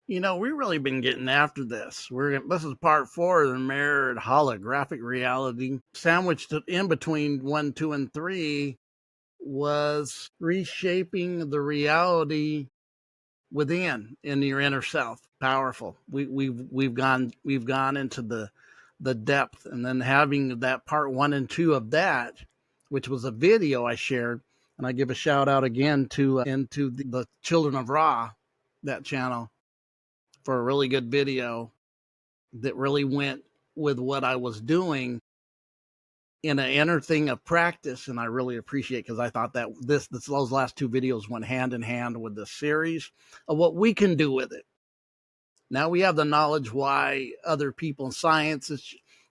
We've really been getting after this. This is part 4 of the mirrored holographic reality. Sandwiched in between 1, 2, and 3 was reshaping the reality within in your inner self. Powerful. We've gone into the depth, and then having that part 1 and 2 of that, which was a video I shared, and I give a shout out again to into the Children of Ra, that channel, for a really good video that really went with what I was doing in an inner thing of practice. And I really appreciate, because I thought that those last 2 videos went hand in hand with the series of what we can do with it. Now we have the knowledge why other people in science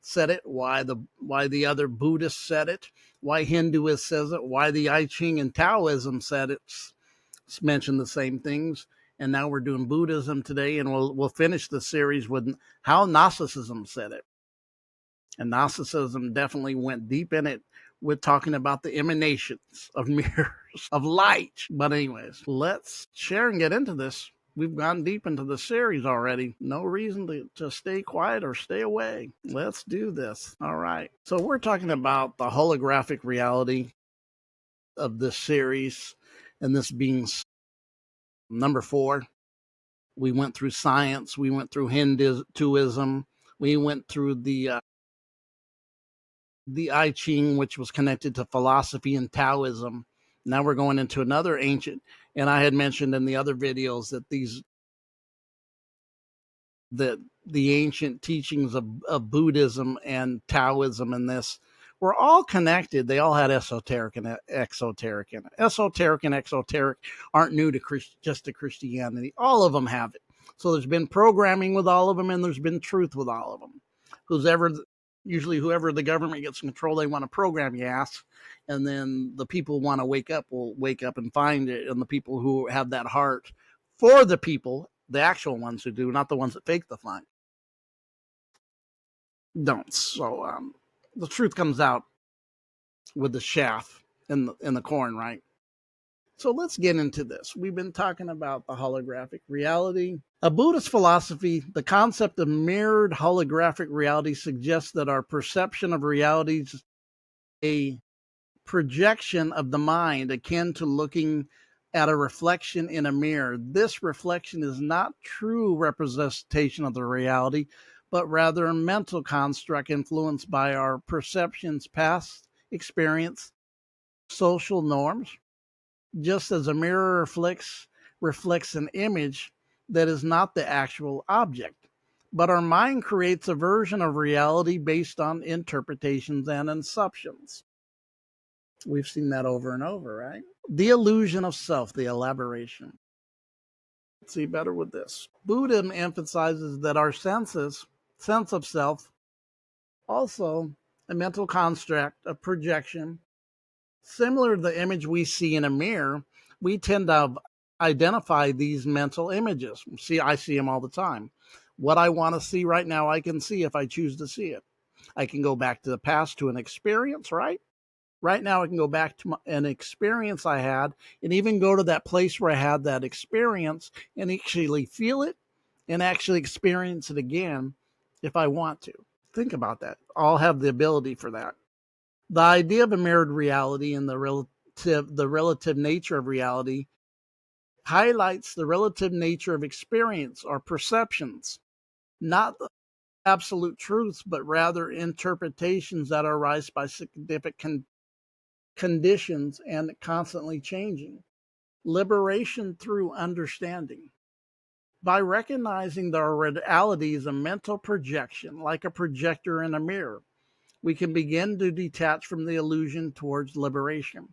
said it, why the other Buddhists said it, why Hinduism says it, why the I Ching and Taoism said it. It's mentioned the same things. And now we're doing Buddhism today, and we'll finish the series with how Gnosticism said it. And Gnosticism definitely went deep in it with talking about the emanations of mirrors of light. But anyways, let's share and get into this. We've gone deep into the series already. No reason to stay quiet or stay away. Let's do this. All right. So we're talking about the holographic reality of this series, and this being number 4. We went through science. We went through Hinduism. We went through the I Ching, which was connected to philosophy and Taoism. Now we're going into another ancient, and I had mentioned in the other videos that the ancient teachings of Buddhism and Taoism and this were all connected. They all had esoteric and exoteric in it. Esoteric and exoteric aren't new to just to Christianity. All of them have it. So there's been programming with all of them, and there's been truth with all of them. Usually whoever the government gets control, they want to program your ass. And then the people who want to wake up will wake up and find it. And the people who have that heart for the people, the actual ones who do, not the ones that fake the find, don't. So the truth comes out with the chaff in the corn, right? So let's get into this. We've been talking about the holographic reality. A Buddhist philosophy, the concept of mirrored holographic reality suggests that our perception of reality is a projection of the mind, akin to looking at a reflection in a mirror. This reflection is not true representation of the reality, but rather a mental construct influenced by our perceptions, past experience, social norms. Just as a mirror reflects an image that is not the actual object, but our mind creates a version of reality based on interpretations and assumptions. We've seen that over and over, right? The illusion of self, the elaboration. Let's see better with this. Buddhism emphasizes that our sense of self, also a mental construct, a projection. Similar to the image we see in a mirror, we tend to identify these mental images. I see them all the time. What I want to see right now, I can see if I choose to see it. I can go back to the past to an experience, right? Right now, I can go back to an experience I had, and even go to that place where I had that experience and actually feel it and actually experience it again if I want to. Think about that. I'll have the ability for that. The idea of a mirrored reality and the relative nature of reality highlights the relative nature of experience or perceptions, not the absolute truths, but rather interpretations that arise by significant conditions and constantly changing. Liberation through understanding. By recognizing that our reality is a mental projection, like a projector in a mirror, we can begin to detach from the illusion towards liberation.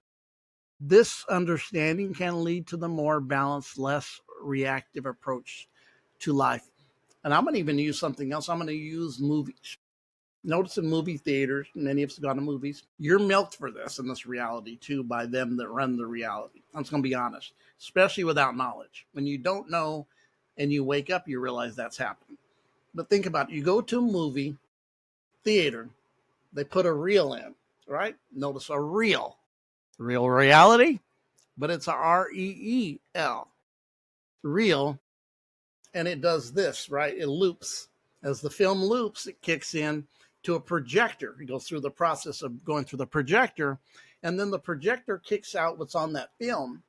This understanding can lead to the more balanced, less reactive approach to life. And I'm going to even use something else. I'm going to use movies. Notice in movie theaters, many of us go to movies, you're milked for this in this reality too by them that run the reality. I'm just going to be honest, especially without knowledge. When you don't know and you wake up, you realize that's happening. But think about it. You go to a movie theater, they put a reel in, right? Notice a reel. Real reality, but it's a REEL. Real and it does this, right? It loops. As the film loops, it kicks in to a projector. It goes through the process of going through the projector, and then the projector kicks out what's on that film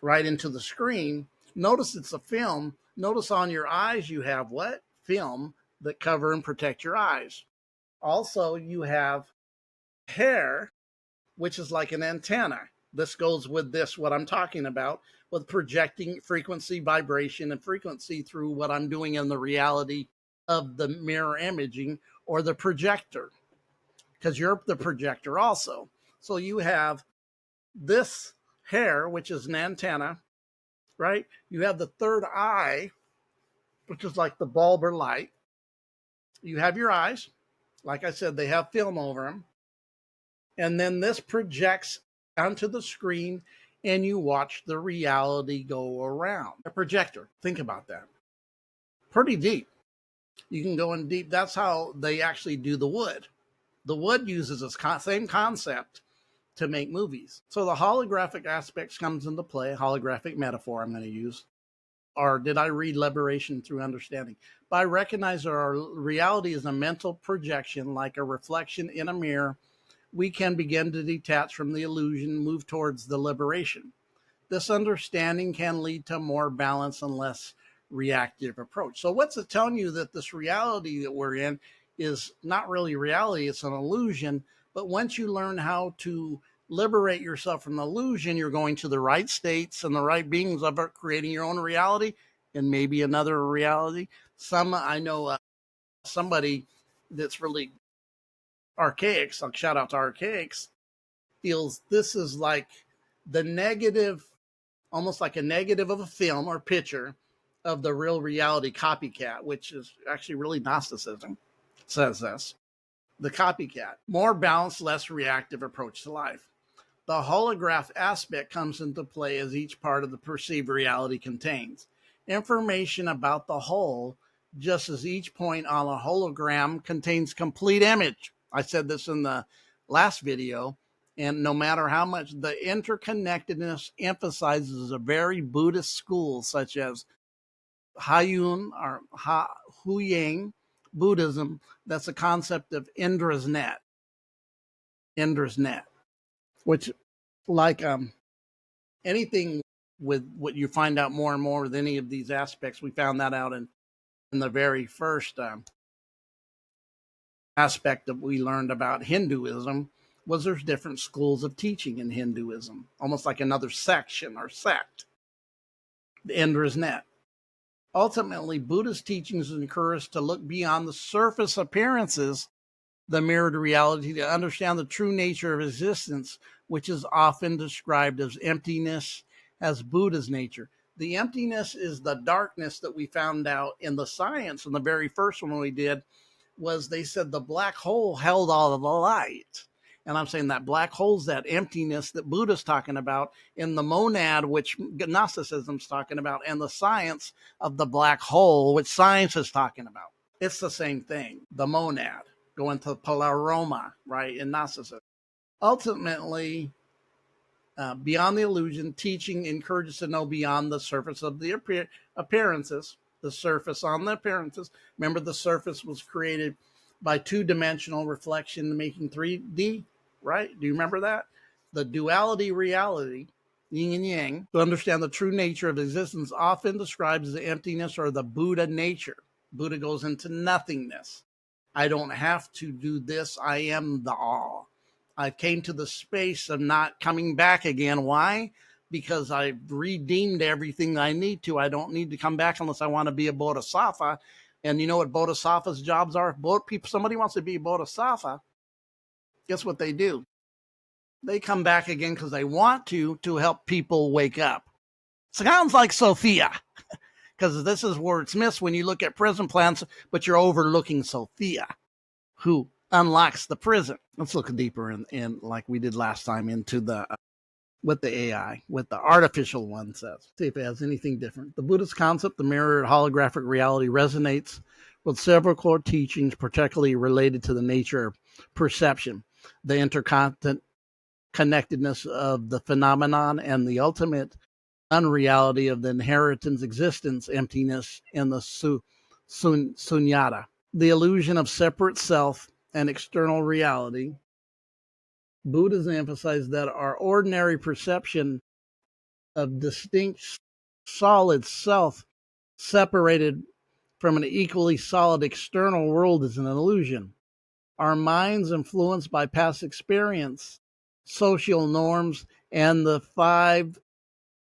right into the screen. Notice it's a film. Notice on your eyes you have what? Film that cover and protect your eyes. Also, you have hair, which is like an antenna. This goes with this, what I'm talking about, with projecting frequency, vibration, and frequency through what I'm doing in the reality of the mirror imaging or the projector, because you're the projector also. So you have this hair, which is an antenna, right? You have the third eye, which is like the bulb or light. You have your eyes. Like I said, they have film over them. And then this projects onto the screen and you watch the reality go around. A projector, think about that. Pretty deep. You can go in deep. That's how they actually do the wood. The wood uses this same concept to make movies. So the holographic aspects comes into play, holographic metaphor I'm going to use. Or did I read Liberation Through Understanding? By recognizing our reality is a mental projection, like a reflection in a mirror, we can begin to detach from the illusion, move towards the liberation. This understanding can lead to more balance and less reactive approach. So what's it telling you? That this reality that we're in is not really reality, it's an illusion. But once you learn how to liberate yourself from the illusion, you're going to the right states and the right beings of it, creating your own reality and maybe another reality. I know somebody that's really archaic, so shout out to archaics, feels this is like the negative, almost like a negative of a film or picture of the real reality copycat, which is actually really Gnosticism, says this. The copycat, more balanced, less reactive approach to life. The holograph aspect comes into play as each part of the perceived reality contains information about the whole, just as each point on a hologram contains complete image. I said this in the last video, and no matter how much the interconnectedness emphasizes a very Buddhist school such as Hayun or Huyang Buddhism, that's a concept of Indra's net, which like anything with what you find out more and more with any of these aspects, we found that out in the very first aspect that we learned about Hinduism, was there's different schools of teaching in Hinduism, almost like another section or sect, the Indra's net. Ultimately, Buddhist teachings encourage us to look beyond the surface appearances, the mirrored reality, to understand the true nature of existence, which is often described as emptiness, as Buddha's nature. The emptiness is the darkness that we found out in the science, and the very first one we did was they said the black hole held all of the light. And I'm saying that black hole's that emptiness that Buddha's talking about in the monad, which Gnosticism's talking about, and the science of the black hole, which science is talking about. It's the same thing, the monad, going to Pleroma, right, in Gnosticism. Ultimately, beyond the illusion, teaching encourages to know beyond the surface of the appearances, the surface on the appearances. Remember, the surface was created by two-dimensional reflection making 3D, right? Do you remember that? The duality reality, yin and yang, to understand the true nature of existence often describes the emptiness or the Buddha nature. Buddha goes into nothingness. I don't have to do this. I am the all. I came to the space of not coming back again. Why? Because I've redeemed everything I need to. I don't need to come back unless I want to be a bodhisattva. And you know what bodhisattvas' jobs are? If somebody wants to be a bodhisattva, guess what they do? They come back again because they want to help people wake up. Sounds like Sophia, because this is where it's missed when you look at prison plans, but you're overlooking Sophia, who unlocks the prison. Let's look deeper in like we did last time into the what the AI, what the artificial one says. See if it has anything different. The Buddhist concept, the mirrored holographic reality, resonates with several core teachings, particularly related to the nature of perception, the interconnectedness of the phenomenon, and the ultimate unreality of the inheritance, existence, emptiness, and the sunyata. The illusion of separate self and external reality. Buddhism emphasized that our ordinary perception of distinct solid self separated from an equally solid external world is an illusion. Our minds, influenced by past experience, social norms, and the five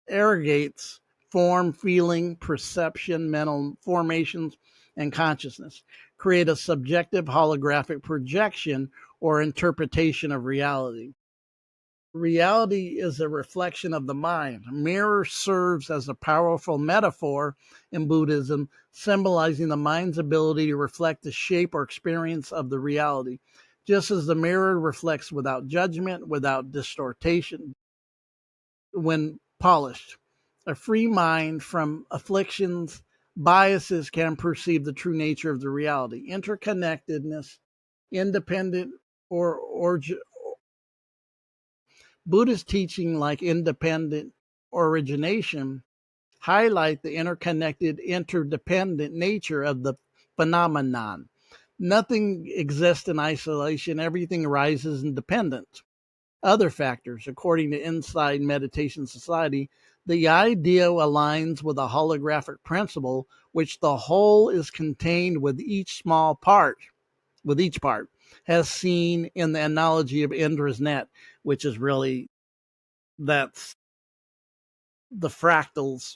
aggregates, form, feeling, perception, mental formations, and consciousness, create a subjective holographic projection or interpretation of reality. Reality is a reflection of the mind. A mirror serves as a powerful metaphor in Buddhism, symbolizing the mind's ability to reflect the shape or experience of the reality, just as the mirror reflects without judgment, without distortion, when polished. A free mind from afflictions, biases can perceive the true nature of the reality. Interconnectedness, independent or Buddhist teaching like independent origination highlight the interconnected, interdependent nature of the phenomenon. Nothing exists in isolation. Everything arises independent. Other factors, according to Inside Meditation Society, the idea aligns with a holographic principle, which the whole is contained with each small part, as seen in the analogy of Indra's net, which is really, that's the fractals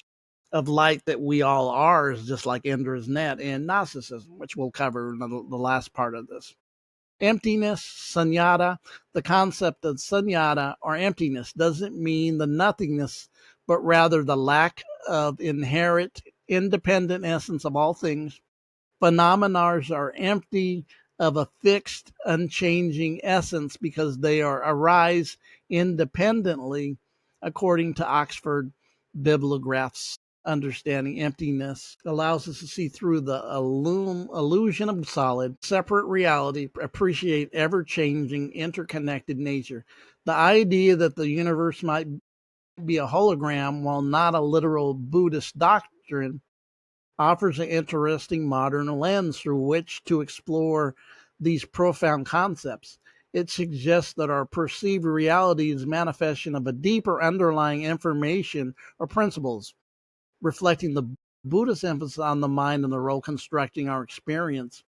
of light that we all are, is just like Indra's net and Gnosticism, which we'll cover in the last part of this. Emptiness, sunyata. The concept of sunyata or emptiness doesn't mean the nothingness, but rather the lack of inherent independent essence of all things. Phenomena are empty of a fixed, unchanging essence because they arise independently, according to Oxford Bibliograph's understanding. Emptiness allows us to see through the illusion of solid, separate reality, appreciate ever-changing, interconnected nature. The idea that the universe might be a hologram, while not a literal Buddhist doctrine, offers an interesting modern lens through which to explore these profound concepts. It suggests that our perceived reality is manifestation of a deeper underlying information or principles, reflecting the Buddhist emphasis on the mind and the role constructing our experience,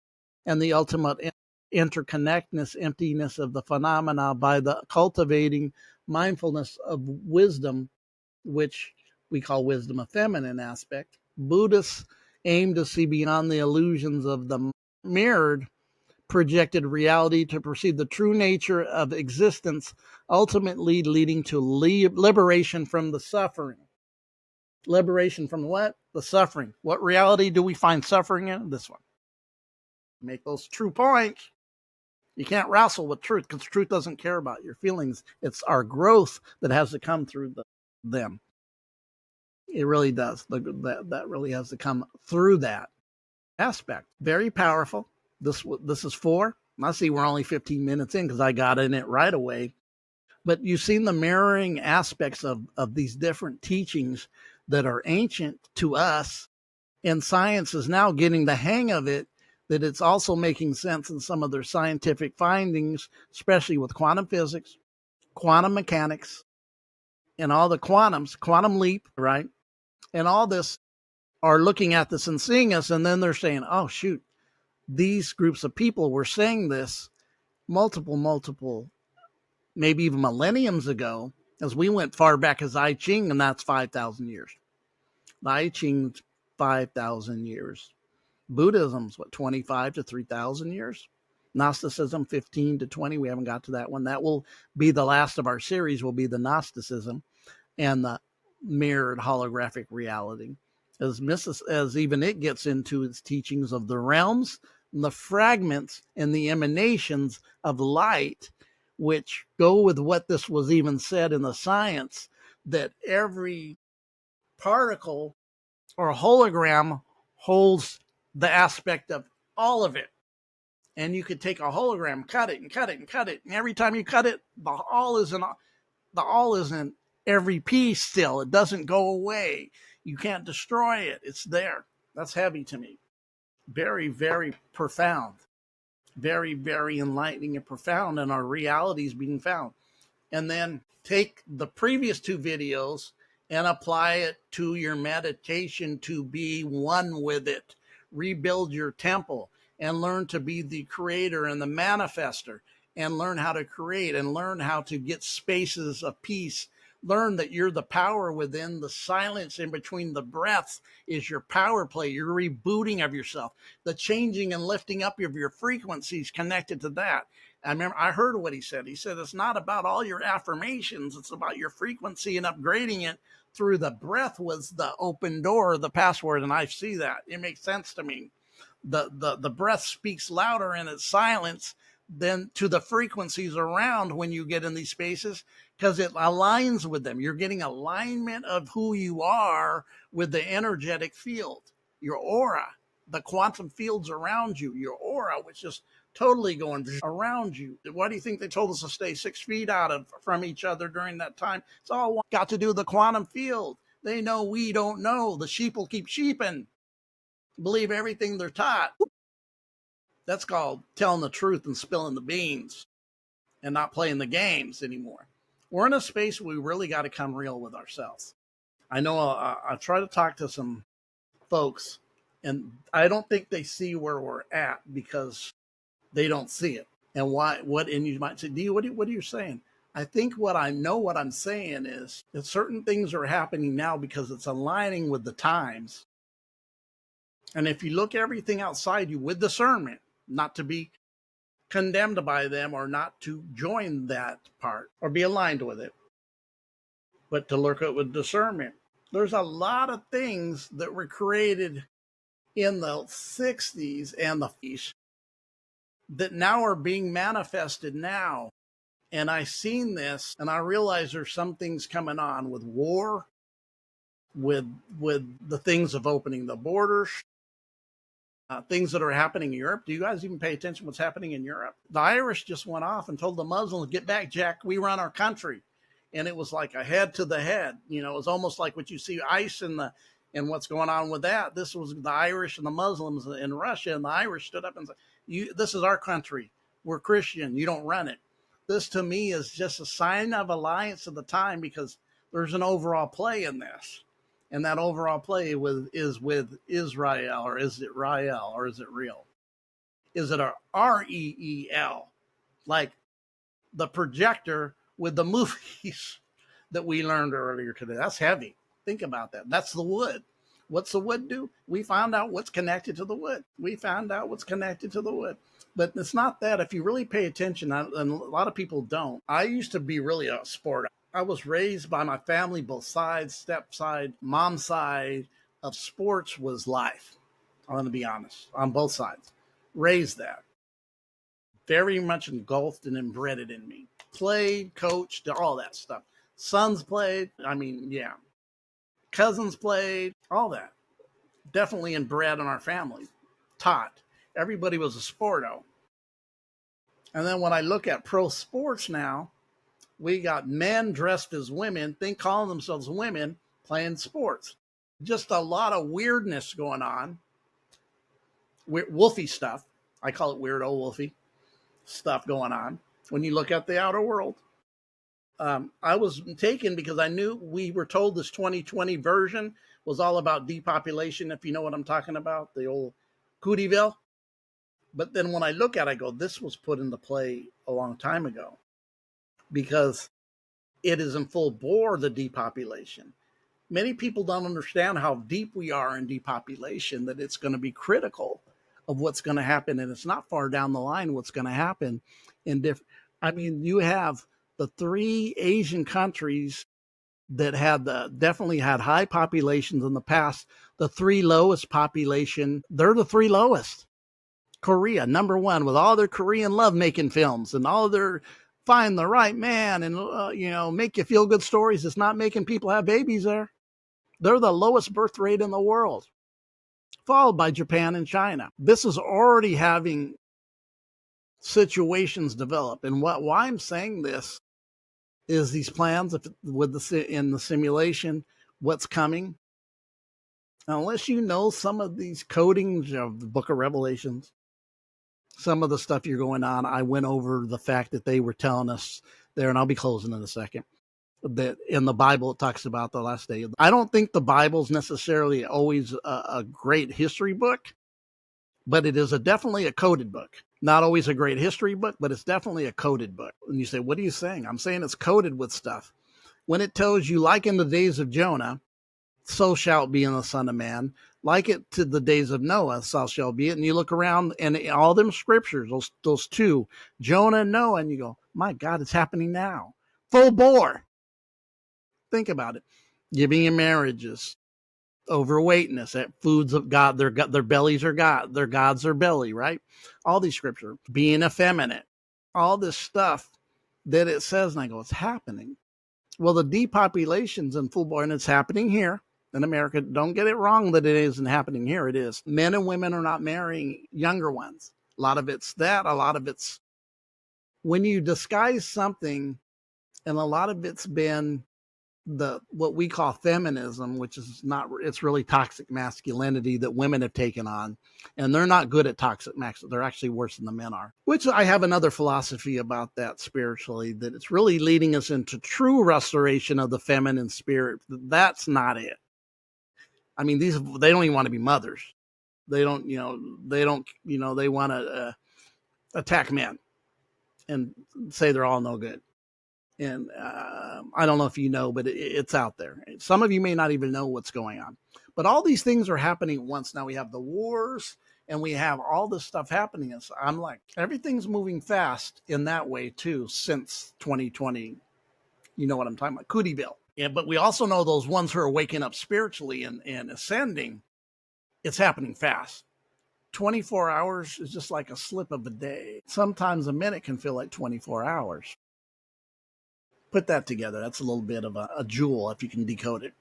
and the ultimate interconnectedness, emptiness of the phenomena by the cultivating mindfulness of wisdom, which we call wisdom, a feminine aspect. Buddhists aim to see beyond the illusions of the mirrored, projected reality to perceive the true nature of existence, ultimately leading to liberation from the suffering. Liberation from what? The suffering. What reality do we find suffering in? This one. Make those true points. You can't wrestle with truth because truth doesn't care about your feelings. It's our growth that has to come through them. It really does. That really has to come through that aspect. Very powerful. This is 4. I see we're only 15 minutes in because I got in it right away. But you've seen the mirroring aspects of these different teachings that are ancient to us, and science is now getting the hang of it, that it's also making sense in some of their scientific findings, especially with quantum physics, quantum mechanics, and all the quantum leap, right? And all this are looking at this and seeing us, and then they're saying, oh, shoot, these groups of people were saying this multiple, maybe even millenniums ago, as we went far back as I Ching, and that's 5,000 years. The I Ching's 5,000 years. Buddhism's, 25 to 3,000 years. Gnosticism, 15 to 20. We haven't got to that one. That will be the last of our series, will be the Gnosticism and the mirrored holographic reality. As even it gets into its teachings of the realms, and the fragments, and the emanations of light, which go with what this was even said in the science, that every particle or hologram holds the aspect of all of it. And you could take a hologram, cut it and cut it and cut it, and every time you cut it, the all is in every piece still. It doesn't go away. You can't destroy it. It's there. That's heavy to me. Very, very profound. Very, very enlightening and profound, and our reality is being found. And then take the previous two videos and apply it to your meditation to be one with it. Rebuild your temple and learn to be the creator and the manifester, and learn how to create and learn how to get spaces of peace. Learn that you're the power within. The silence in between the breaths is your power play. Your rebooting of yourself, the changing and lifting up of your frequencies connected to that. I heard what he said. He said, it's not about all your affirmations. It's about your frequency and upgrading it through the breath was the open door, the password. And I see that. It makes sense to me. The breath speaks louder in its silence than to the frequencies around when you get in these spaces, because it aligns with them. You're getting alignment of who you are with the energetic field, your aura, the quantum fields around you, your aura, which is totally going around you. Why do you think they told us to stay 6 feet out from each other during that time? It's all got to do with the quantum field. They know we don't know. The sheep will keep sheeping, believe everything they're taught. That's called telling the truth and spilling the beans and not playing the games anymore. We're in a space where we really got to come real with ourselves. I know I try to talk to some folks, and I don't think they see where we're at because they don't see it. And why? What? And you might say, "D, what are you saying?" I think what I'm saying is that certain things are happening now because it's aligning with the times. And if you look at everything outside you with discernment, not to be condemned by them or not to join that part or be aligned with it, but to look at it with discernment. There's a lot of things that were created in the 60s and the 50s that now are being manifested now. And I seen this and I realize there's some things coming on with war, with the things of opening the borders, things that are happening in Europe. Do you guys even pay attention to what's happening in Europe? The Irish just went off and told the Muslims, get back, Jack, we run our country. And it was like a head to the head. You know, it was almost like what you see ICE and what's going on with that. This was the Irish and the Muslims in Russia, and the Irish stood up and said, this is our country. We're Christian. You don't run it. This to me is just a sign of alliance of the time, because there's an overall play in this. And that overall play is with Israel, or is it Rael, or is it real? Is it a REEL, like the projector with the movies that we learned earlier today? That's heavy. Think about that. That's the wood. What's the wood do? We found out what's connected to the wood. But it's not that. If you really pay attention, and a lot of people don't. I used to be really a sport. I was raised by my family, both sides, step side, mom side of sports was life. I'm going to be honest, on both sides. Raised that. Very much engulfed and embedded in me. Played, coached, all that stuff. Sons played. Yeah. Cousins played, all that. Definitely inbred in our family. Taught. Everybody was a sporto. And then when I look at pro sports now, we got men dressed as women, calling themselves women, playing sports. Just a lot of weirdness going on. Wolfy stuff. I call it weirdo wolfy stuff going on when you look at the outer world. I was taken because I knew we were told this 2020 version was all about depopulation, if you know what I'm talking about, the old Cooteyville. But then when I look at it, I go, this was put into play a long time ago, because it is in full bore, the depopulation. Many people don't understand how deep we are in depopulation, that it's going to be critical of what's going to happen. And it's not far down the line what's going to happen in you have the 3 Asian countries that definitely had high populations in the past. The 3 lowest population, they're the 3 lowest. Korea, number 1, with all their Korean love-making films and all their find the right man and, make you feel good stories. It's not making people have babies there. They're the lowest birth rate in the world, followed by Japan and China. This is already having situations develop. And why I'm saying this is these plans with in the simulation, what's coming. Unless you know some of these codings of the Book of Revelations, some of the stuff you're going on, I went over the fact that they were telling us there, and I'll be closing in a second, that in the Bible it talks about the last day. I don't think the Bible's necessarily always a great history book, but it is definitely a coded book. Not always a great history book, but it's definitely a coded book. And you say, what are you saying? I'm saying it's coded with stuff. When it tells you, like in the days of Jonah, so shall it be in the Son of Man. Like it to the days of Noah, so shall it be. And you look around and all them scriptures, those two, Jonah and Noah, and you go, my God, it's happening now. Full bore. Think about it. Giving in marriages, overweightness, at foods of God, their bellies are God, their gods are belly, right? All these scriptures, being effeminate, all this stuff that it says, and I go, it's happening. Well, the depopulation's in full bore, and it's happening here in America. Don't get it wrong that it isn't happening here. It is. Men and women are not marrying younger ones. A lot of it's that. A lot of it's when you disguise something, and a lot of it's been what we call feminism, which is not, it's really toxic masculinity that women have taken on, and they're not good at toxic masculinity. They're actually worse than the men are, which I have another philosophy about that spiritually, that it's really leading us into true restoration of the feminine spirit. That's not it. I mean, they don't even want to be mothers. They don't, they want to attack men and say they're all no good. And I don't know if you know, but it's out there. Some of you may not even know what's going on. But all these things are happening at once. Now we have the wars and we have all this stuff happening. And so I'm like, everything's moving fast in that way too since 2020. You know what I'm talking about, Cootieville. Yeah, but we also know those ones who are waking up spiritually and ascending, it's happening fast. 24 hours is just like a slip of a day. Sometimes a minute can feel like 24 hours. Put that together. That's a little bit of a jewel if you can decode it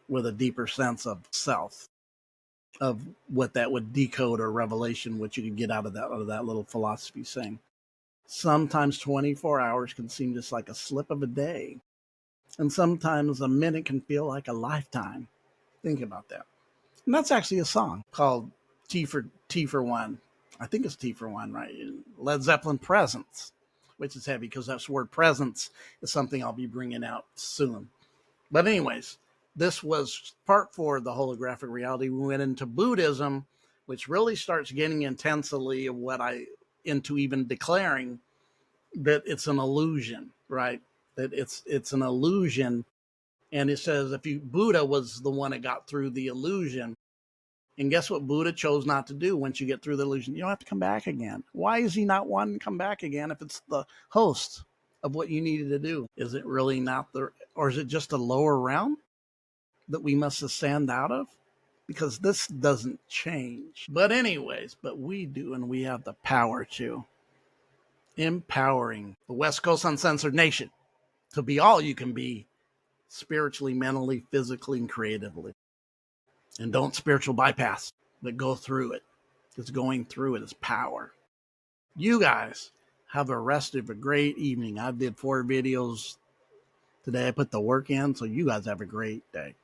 with a deeper sense of self, of what that would decode or revelation, what you could get out of that little philosophy saying. Sometimes 24 hours can seem just like a slip of a day. And sometimes a minute can feel like a lifetime. Think about that. And that's actually a song called T for One. I think it's T for One, right? Led Zeppelin Presence, which is heavy because that word presence is something I'll be bringing out soon. But anyways, this was part 4 of the holographic reality. We went into Buddhism, which really starts getting intensely of what into even declaring that it's an illusion, right? That it's an illusion. And it says Buddha was the one that got through the illusion. And guess what Buddha chose not to do once you get through the illusion? You don't have to come back again. Why is he not wanting to come back again if it's the host of what you needed to do? Is it really not or is it just a lower realm that we must ascend out of? Because this doesn't change. But anyways, we do, and we have the power to. Empowering the West Coast Uncensored Nation to be all you can be, spiritually, mentally, physically, and creatively. And don't spiritual bypass, but go through it. Because going through it is power. You guys have a rest of a great evening. I did 4 videos today. I put the work in, so you guys have a great day.